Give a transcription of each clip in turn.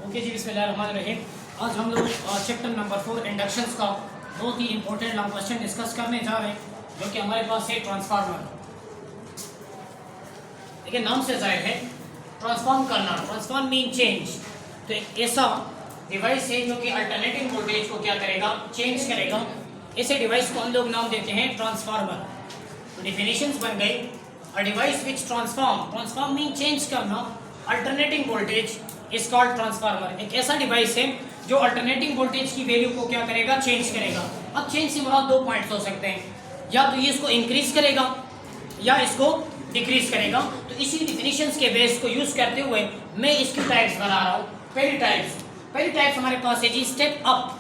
Okay जी, बिस्मिल्लाहिर्रहमानिर्रहीम। आज हम लोग चैप्टर नंबर 4 इंडक्शंस का बहुत ही इंपॉर्टेंट लॉन्ग क्वेश्चन डिस्कस करने जा रहे हैं, जो कि हमारे पास है ट्रांसफार्मर। देखिए नाम से जाहिर है ट्रांसफॉर्म करना, ट्रांसफॉर्म मीन चेंज। तो एक ऐसा डिवाइस है जो कि अल्टरनेटिंग वोल्टेज को क्या करेगा, चेंज करेगा। ऐसे डिवाइस को हम लोग नाम देते हैं ट्रांसफार्मर। तो डिफिनेशंस बन गई, a device which transform mean change करना, alternating voltage is called transformer. एक ऐसा डिवाइस है जो अल्टरनेटिंग वोल्टेज की वैल्यू को क्या करेगा, चेंज करेगा। अब चेंज से मुराद दो पॉइंट्स हो सकते हैं, या तो ये इसको इंक्रीज करेगा या इसको डिक्रीज करेगा। तो इसी डिफिनेशंस के बेस को यूज करते हुए मैं इसकी टाइप्स बना रहा हूँ। पहली टाइप्स हमारे पास है जी स्टेप अप।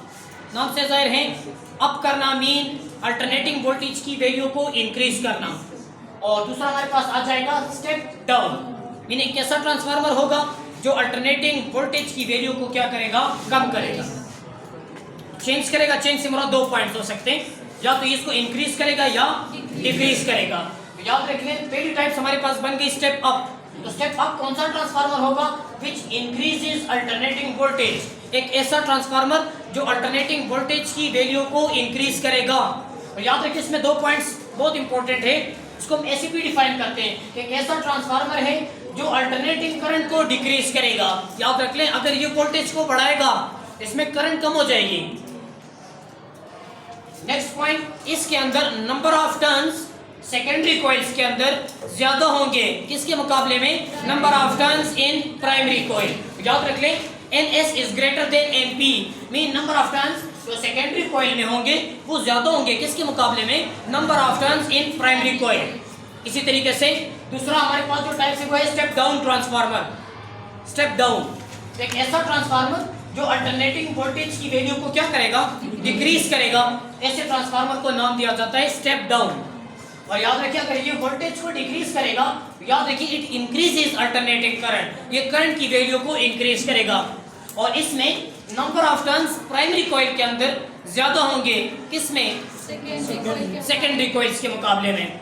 नाम से जाहिर है अप करना मीन अल्टरनेटिंग वोल्टेज की वैल्यू को इंक्रीज करना। और दूसरा हमारे पास आ जाएगा स्टेप डाउन, मीनिंग कैसा ट्रांसफार्मर होगा जो अल्टरनेटिंग वोल्टेज की वैल्यू को क्या करेगा, कम करेगा, चेंज करेगा। चेंज से मुराद दो पॉइंट्स हो सकते हैं, या तो इसको इंक्रीज करेगा या डिक्रीज करेगा। तो याद रखिए पहली टाइप हमारे पास बन गई स्टेप अप। तो स्टेप अप कौन सा ट्रांसफार्मर होगा, विच इंक्रीजेस अल्टरनेटिंग वोल्टेज। एक ऐसा ट्रांसफार्मर जो अल्टरनेटिंग वोल्टेज की वैल्यू को इंक्रीज करेगा। तो याद रखिए इसमें दो पॉइंट्स बहुत इंपॉर्टेंट है, इसको हम ऐसे भी डिफाइन करते हैं कि एक ऐसा ट्रांसफार्मर है जो अल्टरनेटिंग करंट को डिक्रीज करेगा। याद रख लें, अगर ये वोल्टेज को बढ़ाएगा इसमें करंट कम हो जाएगी। नेक्स्ट पॉइंट, इसके अंदर number of turns secondary coils के अंदर ज्यादा होंगे, किसके मुकाबले में, number of turns in primary coil. याद रख लें NS is greater than NP, mean number of turns जो सेकेंडरी कॉइल में होंगे वो ज्यादा होंगे, किसके मुकाबले में, number of turns in primary coil. इसी तरीके से दूसरा हमारे पास जो टाइप है वो है step down transformer. Step down एक ऐसा ट्रांसफार्मर जो अल्टरनेटिंग वोल्टेज की वैल्यू को क्या करेगा, डिक्रीज करेगा। ऐसे ट्रांसफार्मर को नाम दिया जाता है स्टेप डाउन। और याद रखिए अगर ये वोल्टेज को डिक्रीज करेगा, याद रखिए इट इंक्रीजेस अल्टरनेटिंग करंट, ये करंट की वैल्यू को इंक्रीज करेगा। और इसमें number of turns primary coil के अंदर ज्यादा होंगे, किसमें, सेकेंडरी कॉइल्स के मुकाबले में।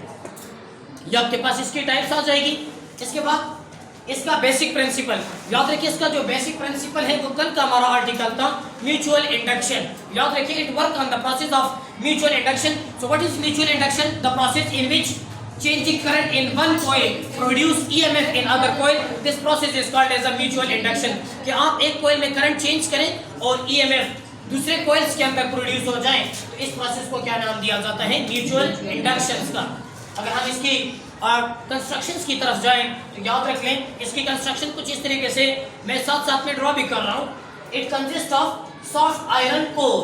ये आपके पास इसकी टाइप्स आ जाएगी। इसके बाद इसका बेसिक प्रिंसिपल, याद रखिए इसका जो बेसिक प्रिंसिपल है वो कल का हमारा आर्टिकल था म्यूचुअल इंडक्शन। याद रखिए it work on the process of mutual induction. So what is mutual induction, the process in which changing current in one coil produce EMF in other coil. This process is called as a mutual induction। कि आप एक coil में current change करें और EMF दूसरे coils के अंदर produce हो जाए, तो इस प्रोसेस को क्या नाम दिया जाता है, म्यूचुअल इंडक्शन का। अगर हम इसकी कंस्ट्रक्शंस की तरफ जाएं तो याद रख लें इसकी कंस्ट्रक्शन कुछ इस तरीके से, मैं साथ साथ में ड्रॉ भी कर रहा हूँ। It consist of soft iron core,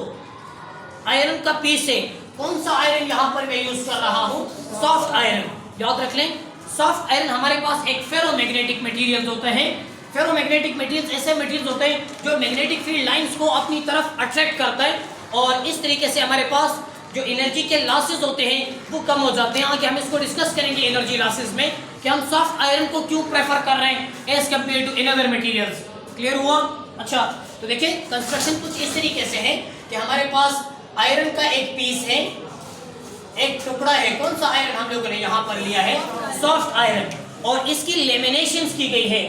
iron का पीस है। कौन सा आयरन यहाँ पर मैं यूज कर रहा हूँ, सॉफ्ट आयरन। याद रख लें सॉफ्ट आयरन हमारे पास एक फेरोमैग्नेटिक मटेरियल्स होते हैं। फेरोमैग्नेटिक मटेरियल्स ऐसे मटेरियल्स होते हैं जो मैग्नेटिक फील्ड लाइंस को अपनी तरफ अट्रैक्ट करता है, और इस तरीके से हमारे पास जो एनर्जी के लॉसेस होते हैं वो कम हो जाते हैं। आगे हम इसको डिस्कस करेंगे एनर्जी लॉसेस में कि हम सॉफ्ट आयरन को क्यों प्रेफर कर रहे हैं as compare to other materials. Clear हुआ? अच्छा, तो देखिए कंस्ट्रक्शन कुछ इस तरीके से है कि हमारे पास आयरन का एक पीस है, एक टुकड़ा है। कौन सा आयरन हम लोगों ने यहाँ पर लिया है, सॉफ्ट आयरन, और इसकी लेमिनेशंस की गई है।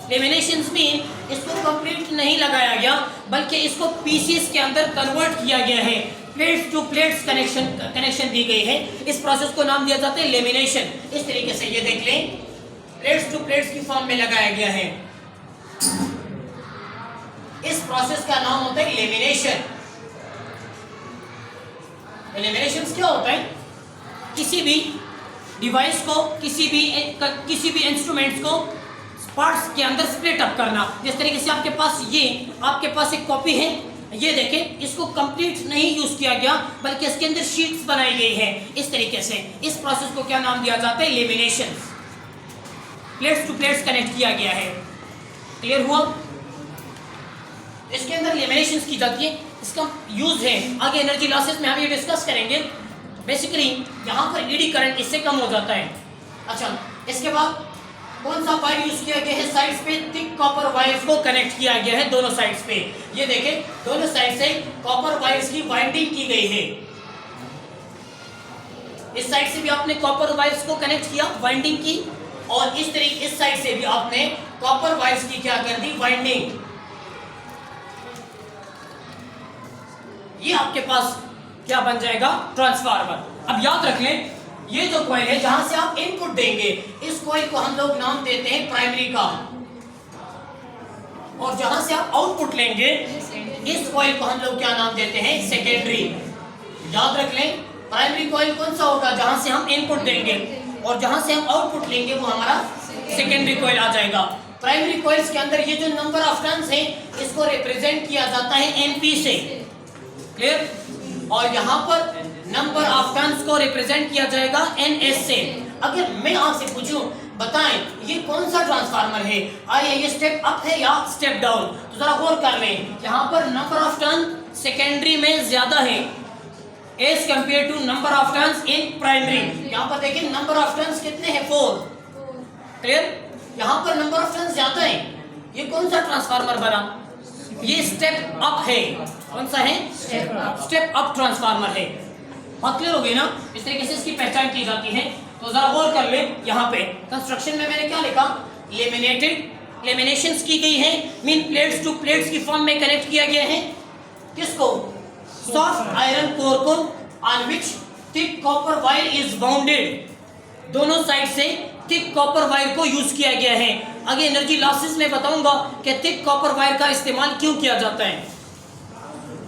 लेमिनेशंस मीन इसको कंप्लीट नहीं लगाया गया बल्कि इसको पीसेस के अंदर कन्वर्ट किया गया है, प्लेट्स टू प्लेट्स कनेक्शन दी गई है। इस प्रोसेस को नाम दिया जाता है लेमिनेशन। इस तरीके से ये देख लें प्लेट्स टू प्लेट्स की फॉर्म में लगाया गया है। इस प्रोसेस का नाम होता है लेमिनेशन। लेमिनेशन क्या होता है, किसी भी डिवाइस को, किसी भी इंस्ट्रूमेंट्स को पार्ट्स के अंदर स्प्लिट अप करना। जिस तरीके से आपके पास एक कॉपी है, ये देखें इसको कंप्लीट नहीं यूज किया गया बल्कि इसके अंदर शीट्स बनाई गई है। इस तरीके से इस प्रोसेस को क्या नाम दिया जाता है, lamination. Plates to plates connect किया गया है। क्लियर हुआ? इसके अंदर लेमिनेशंस की जाती है, इसका यूज है आगे एनर्जी लॉसेस में हम ये डिस्कस करेंगे। बेसिकली यहाँ पर ईडी करंट इससे कम हो जाता है। अच्छा, इसके बाद कौन सा वायर यूज किया गया है, साइड्स पे थिक कॉपर वायर्स को कनेक्ट किया गया है दोनों साइड्स पे। ये देखें दोनों साइड से कॉपर वायर्स की वाइंडिंग की गई है। इस साइड से भी आपने कॉपर वायर्स को कनेक्ट किया, वाइंडिंग की, और इस साइड से भी आपने कॉपर वायर्स की क्या कर दी, वाइंडिंग। ये आपके पास क्या बन जाएगा, ट्रांसफार्मर। अब याद रख लें, ये जो कॉइल है जहां से आप इनपुट देंगे, इस कॉइल को हम लोग नाम देते हैं प्राइमरी का, और जहां से आप आउटपुट लेंगे, इस कॉइल को हम लोग क्या नाम देते हैं, सेकेंडरी। याद रख लें, प्राइमरी कॉइल कौन सा होगा, जहां से हम इनपुट देंगे, और जहां से हम आउटपुट लेंगे वो हमारा सेकेंडरी कॉइल आ जाएगा। प्राइमरी कॉइल्स के अंदर ये जो नंबर ऑफ टर्न्स है, इसको रिप्रेजेंट किया जाता है एनपी से, क्लियर। और यहाँ पर नंबर ऑफ टर्न्स को रिप्रेजेंट किया जाएगा एनएस से। अगर मैं आपसे पूछूं, बताएं ये कौन सा ट्रांसफार्मर है, आइए ये स्टेप अप है या स्टेप डाउन, तो जरा गौर कर लें। यहाँ पर नंबर ऑफ टर्न सेकेंडरी में ज्यादा है as compare to number of turns in primary. यहाँ पर देखिए नंबर ऑफ टर्न्स कितने हैं, 4, क्लियर। यहाँ पर नंबर ऑफ टर्न्स ज्यादा है। ये कौन सा ट्रांसफार्मर बना, ये स्टेप अप है। कौन सा है, स्टेप अप ट्रांसफार्मर है। बात क्लियर हो गई ना, इस तरीके से इसकी पहचान की जाती है। तो जरा गौर कर ले, यहाँ पे कंस्ट्रक्शन में मैंने क्या लिखा, लेमिनेटेड, लेमिनेशंस की गई है, मीन प्लेट्स टू प्लेट्स की फॉर्म में कनेक्ट किया गया है। किसको, सॉफ्ट आयरन कोर को, on which thick copper wire is bounded. दोनों साइड से थिक कॉपर वायर को यूज किया गया है। आगे एनर्जी लॉसेस में बताऊंगा कि थिक कॉपर वायर का इस्तेमाल क्यों किया जाता है।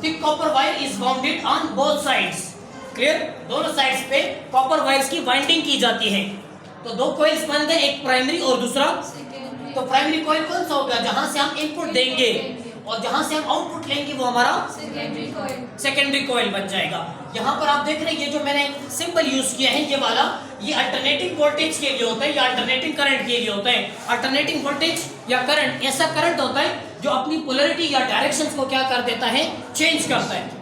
Thick copper wire is bounded on both sides, clear. दोनों साइड्स पे कॉपर वायर्स की बाइंडिंग की जाती है। तो दो कॉइल्स बन गए, एक प्राइमरी और दूसरा। तो प्राइमरी कॉइल कौन सा होगा, जहां से हम इनपुट देंगे और जहां से हम आउटपुट लेंगे वो हमारा सेकेंडरी कॉइल बन जाएगा। यहाँ पर आप देख रहे हैं ये जो मैंने सिंबल यूज किया है, ये वाला, ये अल्टरनेटिंग वोल्टेज के लिए होता है या अल्टरनेटिंग करंट के लिए होता है। अल्टरनेटिंग वोल्टेज या करंट ऐसा करंट होता है जो अपनी पोलैरिटी या डायरेक्शंस को क्या कर देता है, चेंज करता है।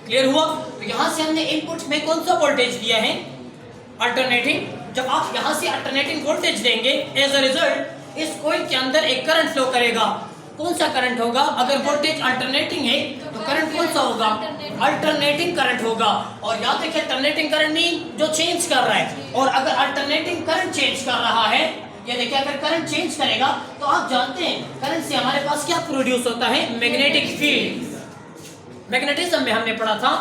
क्लियर हुआ। तो यहाँ से हमने इनपुट में कौन सा वोल्टेज दिया है, अल्टरनेटिंग। जब आप यहाँ से अल्टरनेटिंग वोल्टेज देंगे, एज अ रिजल्ट इस कॉइल के अंदर एक करंट फ्लो करेगा। कौन सा करंट होगा, अगर वोल्टेज अल्टरनेटिंग है तो करंट कौन सा होगा, अल्टरनेटिंग करंट होगा। और याद रखिए अल्टरनेटिंग करंट मीन जो चेंज कर रहा है, और अगर अल्टरनेटिंग करंट चेंज कर रहा है, ये देखिए अगर करंट चेंज करेगा तो आप जानते हैं करंट से हमारे पास क्या प्रोड्यूस होता है, मैग्नेटिक फील्ड। मैग्नेटिज्म में हमने पढ़ा था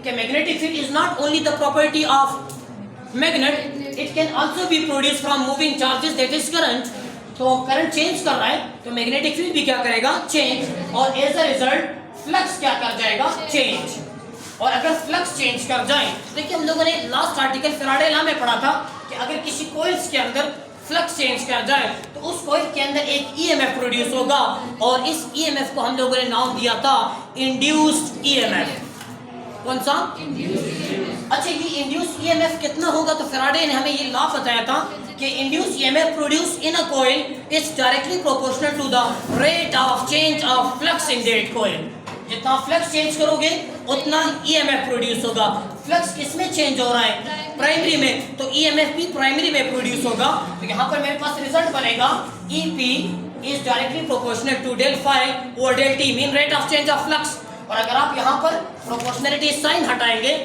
कि magnetic field is not only the property of magnet, it can also be produce from moving charges, that is current. तो करंट चेंज कर रहा है तो मैग्नेटिक फील्ड भी क्या करेगा, चेंज, और एज अ रिजल्ट फ्लक्स क्या कर जाएगा, चेंज। और अगर फ्लक्स चेंज कर जाए, देखिए हम लोगों ने लास्ट आर्टिकल फैराडे लॉ में पढ़ा था कि अगर किसी कॉइल्स के अंदर फ्लक्स चेंज कर जाए तो उस कॉइल के अंदर एक ईएमएफ प्रोड्यूस होगा, और इस ईएमएफ को हम लोगों ने नाम दिया था इंड्यूस्ड ईएमएफ। कौन सा, अच्छा ये इंड्यूस्ड ईएमएफ कितना होगा, तो फैराडे ने हमें ये लॉ बताया था कि induced EMF produce in a coil is directly proportional to the rate of change of flux in that coil. जितना फ्लक्स चेंज करोगे उतना ईएमएफ प्रोड्यूस होगा। फ्लक्स किसमें चेंज हो रहा है, प्राइमरी में, तो ईएमएफ भी प्राइमरी में प्रोड्यूस होगा। तो यहाँ पर मेरे पास रिजल्ट बनेगा EP is directly proportional to del phi over del t, mean rate of change of flux. और अगर आप यहाँ पर प्रोपोर्शनलिटी साइन हटाएंगे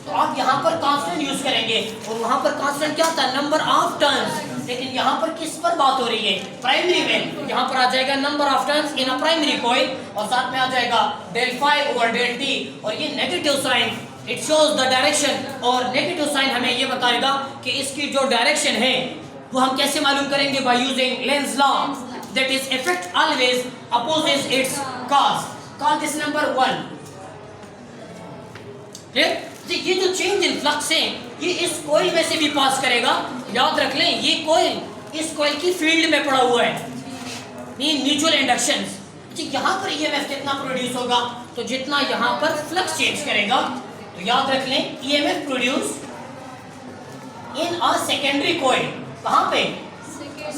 तो आप यहाँ पर कांस्टेंट यूज करेंगे, और वहाँ पर कांस्टेंट क्या था, नंबर ऑफ टर्न्स। लेकिन यहाँ पर किस पर बात हो रही है, प्राइमरी में। यहाँ पर आ जाएगा number of turns in a primary coil, और साथ में आ जाएगा del phi over del t. और ये negative sign, it shows the direction, और नेगेटिव साइन हमें ये बताएगा कि इसकी जो डायरेक्शन है वो हम कैसे मालूम करेंगे, by using Lenz law, that is effect always opposes it's cause. Cause this number 1। ये जो चेंज इन फ्लक्स है ये इस कॉइल में से भी पास करेगा। याद रख लें ये कॉइल इस कॉइल की फील्ड में पड़ा हुआ है, मीन म्यूचुअल इंडक्शन। यहाँ पर ईएमएफ कितना प्रोड्यूस होगा, तो जितना यहाँ पर फ्लक्स चेंज करेगा। तो याद रख लें EMF produce in a secondary coil, कहाँ पे,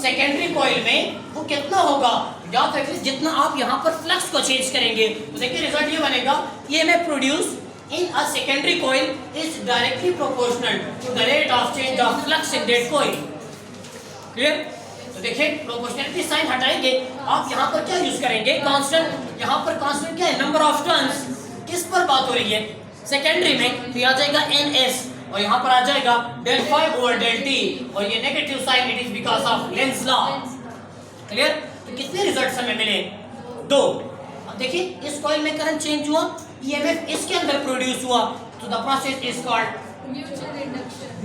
सेकेंडरी कॉइल में वो कितना होगा, याद रख लें जितना आप यहाँ पर फ्लक्स को चेंज करेंगे। तो देखिए रिजल्ट ये बनेगा, EMF produce in a secondary coil is directly proportional to the rate of change of flux in that coil. Clear? तो देखिए प्रोपोर्शनलिटी साइन हटाएंगे, आप यहाँ पर क्या यूज करेंगे, कांस्टेंट। यहाँ पर कांस्टेंट क्या है, नंबर ऑफ टर्न्स। किस पर बात हो रही है, सेकेंडरी में, तो आ जाएगा NS, और यहाँ पर आ जाएगा del phi over del t, और ये negative sign it is because of Lenz law. Clear. तो कितने रिजल्ट्स हमें मिले, 2। अब देखिए इस कॉइल में करंट चेंज हुआ, ईएमएफ इसके अंदर प्रोड्यूस हुआ, तो the process is called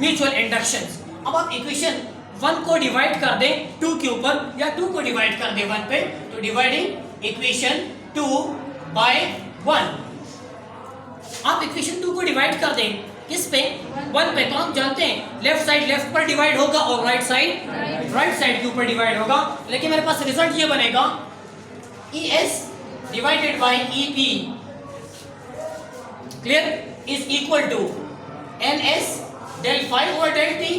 mutual induction. अब आप इक्वेशन 1 को डिवाइड कर दें 2 के ऊपर या 2 को डिवाइड कर दें 1 पे, तो डिवाइडिंग इक्वेशन 2 बाय 1। आप इक्वेशन 2 को डिवाइड कर दें किस पे? 1 पे। तो हम जानते हैं लेफ्ट साइड लेफ्ट पर डिवाइड होगा और राइट साइड राइट साइड के ऊपर डिवाइड होगा, लेकिन मेरे पास रिजल्ट ये बनेगा ES divided by EP clear is equal to NS del phi over del T,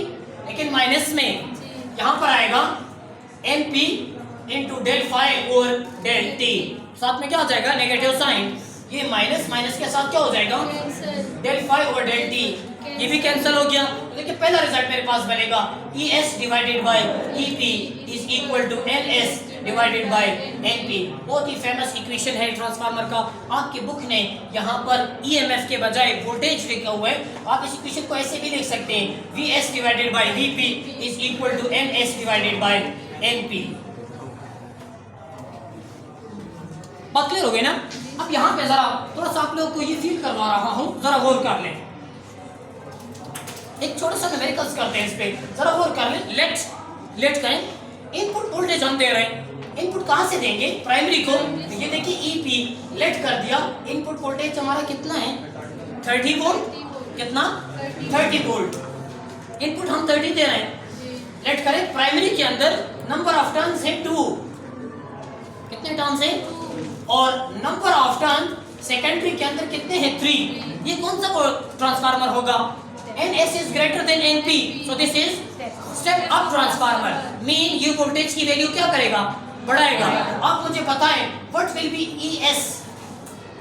लेकिन माइनस में यहां पर आएगा NP into del phi over del T, साथ में क्या हो जाएगा नेगेटिव साइन, ये माइनस माइनस के साथ क्या हो जाएगा del phi over del T, ये भी कैंसिल हो गया। तो देखिए पहला रिजल्ट मेरे पास बनेगा ES divided by EP is equal to NS divided by NP। बहुत ही फेमस इक्वेशन है ट्रांसफार्मर का। आपकी बुक ने यहाँ पर EMF के बजाय वोल्टेज लिखा हुआ है, आप इस इक्वेशन को ऐसे भी लिख सकते हैं VS divided by VP is equal to NS divided by NP। बात क्लियर हो गई ना? अब यहाँ पे जरा थोड़ा सा आप लोगों को ये फील करवा रहा हूँ, जरा गौर कर लें। एक छोटा सा न्यूमेरिकल्स करते हैं इस पे, जरा गौर कर लें। लेट करें, इनपुट वोल्टेज हम दे रहे हैं, इनपुट कहाँ से देंगे? प्राइमरी को। तो ये देखिए EP लेट कर दिया, इनपुट वोल्टेज हमारा कितना है 30 वोल्ट, कितना 30 वोल्ट, इनपुट हम 30 दे रहे हैं। लेट करें प्राइमरी के अंदर नंबर ऑफ टर्न्स है 2, कितने टर्न्स है? और नंबर ऑफ टर्न सेकेंडरी के अंदर कितने हैं 3। ये कौन सा ट्रांसफार्मर होगा? NS is greater than NP, so this is step up transformer, mean ये वोल्टेज की वैल्यू क्या करेगा? बढ़ाएगा। आप मुझे बताएं what will be ES,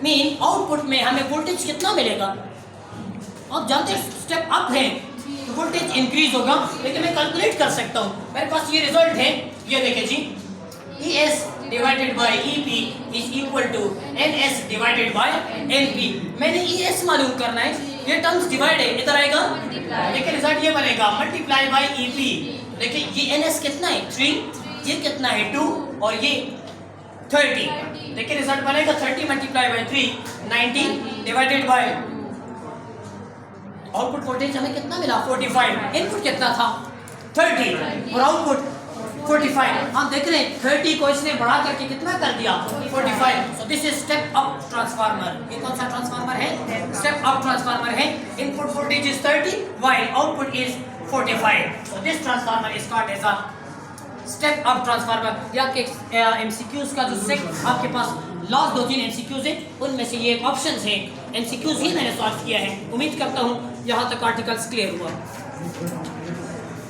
mean output में हमें वोल्टेज कितना मिलेगा? आप जानते हैं स्टेप अप है तो वोल्टेज इंक्रीज होगा, लेकिन मैं कैलकुलेट कर सकता हूँ, मेरे पास ये रिजल्ट है, ये देखिए जी ES divided by EP is equal to NS divided by NP। मैंने ES मालूम करना है, ये टर्म्स डिवाइड है, इधर आएगा, देखिए रिजल्ट ये बनेगा मल्टीप्लाई बाय EP। देखिए ये NS कितना है 3, ये कितना है 2 और ये 30। देखिए रिजल्ट बनेगा 30 multiply by 3 90 divided by output voltage हमें कितना मिला 45। इनपुट कितना था 30 और आउटपुट 45। हम देख रहे हैं 30 को इसने बढ़ा करके कितना कर दिया 45। So this is step up transformer. ये कौन सा ट्रांसफार्मर है? स्टेप अप ट्रांसफार्मर है। Input voltage is 30 while output is 45। So this transformer is called as a step up transformer. या के एमसीक्यूज का जो सेट आपके पास लास्ट 2-3 एमसीक्यूज है, उनमें से ये ऑप्शंस है, एमसीक्यूज ही मैंने सॉल्व किया है। उम्मीद करता हूँ यहाँ तक आर्टिकल्स क्लियर हुआ।